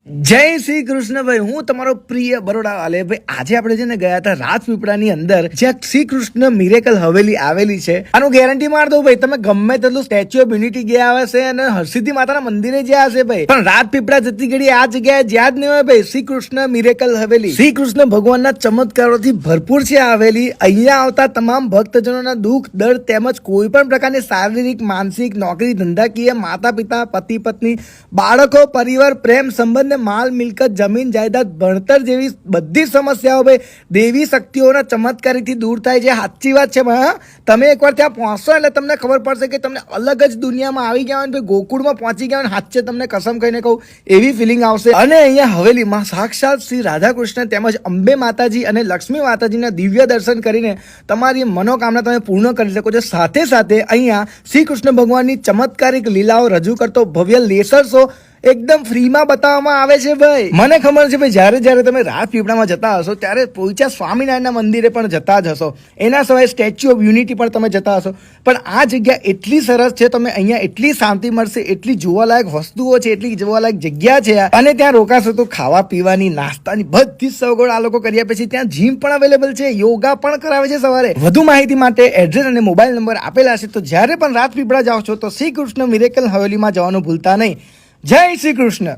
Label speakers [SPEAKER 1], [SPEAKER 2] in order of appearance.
[SPEAKER 1] જય શ્રી કૃષ્ણ ભાઈ, હું તમારો પ્રિય બરોડા વાલે ભાઈ. આજે આપણે છે ને ગયા હતા રાજપીપળાની અંદર, જ્યાં શ્રી કૃષ્ણ મિરેકલ હવેલી આવેલી છે. આનું ગેરંટી માર દઉં ભાઈ, તમે ગમે તેટલું સ્ટેચ્યુ ઓફ યુનિટી ગયા હશે અને હરસિદ્ધિ માતાના મંદિરે ગયા હશે ભાઈ, પણ રાજપીપળા જતી ઘડી આ જગ્યાએ જ્યાં જ નહીં હોય ભાઈ, શ્રી કૃષ્ણ મિરેકલ હવેલી. શ્રી કૃષ્ણ ભગવાનના ચમત્કારોથી ભરપૂર છે આ હવેલી. અહીંયા આવતા તમામ ભક્તજનોના દુઃખ દર્દ તેમજ કોઈ પણ પ્રકારની શારીરિક, માનસિક, નોકરી, ધંધાકીય, માતા પિતા, પતિ પત્ની, બાળકો, પરિવાર, પ્રેમ સંબંધ, માલ મિલકત, જમીન જાયદાદ, ભણતર જેવી બધી સમસ્યાઓ ભાઈ દેવી શક્તિઓના ચમત્કારીથી દૂર થાય છે. સાચી વાત છે ભાઈ. તમે એકવાર ત્યાં પહોંચશો એટલે તમને ખબર પડશે કે તમને અલગ જ દુનિયામાં આવી ગયા હોય ને ભાઈ, ગોકુળમાં પહોંચી ગયા હોય. સાચે તમને કસમ કહીને કહું, એવી ફિલિંગ આવશે. અને અહીંયા હવેલીમાં સાક્ષાત શ્રી રાધાકૃષ્ણ તેમજ અંબે માતાજી અને લક્ષ્મી માતાજીના દિવ્ય દર્શન કરીને તમારી મનોકામના તમે પૂર્ણ કરી શકો છો. સાથે સાથે અહીંયા શ્રી કૃષ્ણ ભગવાનની ચમત્કારિક લીલાઓ રજૂ કરતો ભવ્ય લેસર શો એકદમ ફ્રીમાં બતાવવામાં આવે છે ભાઈ. મને ખબર છે ભાઈ, જ્યારે તમે રાજપીપળામાં જતા હશો ત્યારે પોઈચા સ્વામિનારાયણના મંદિરે પણ જતા જ હશો, એના સિવાય સ્ટેચ્યુ ઓફ યુનિટી પણ તમે જતા હશો, પણ આ જગ્યા એટલી સરસ છે, તમે અહીંયા એટલી શાંતિ મળશે, એટલી જોવાલાયક વસ્તુઓ છે, એટલી જોવાલાયક જગ્યા છે, અને ત્યાં રોકાશો તો ખાવા પીવાની, નાસ્તાની બધી જ સગવડ આ લોકો કરી આપે છે. ત્યાં જીમ પણ અવેલેબલ છે, યોગા પણ કરાવે છે સવારે. વધુ માહિતી માટે એડ્રેસ અને મોબાઈલ નંબર આપેલા છે. તો જ્યારે પણ રાજપીપળા જાઓ છો તો શ્રી કૃષ્ણ મિરેકલ હવેલીમાં જવાનું ભૂલતા નહીં. જય શ્રી કૃષ્ણ.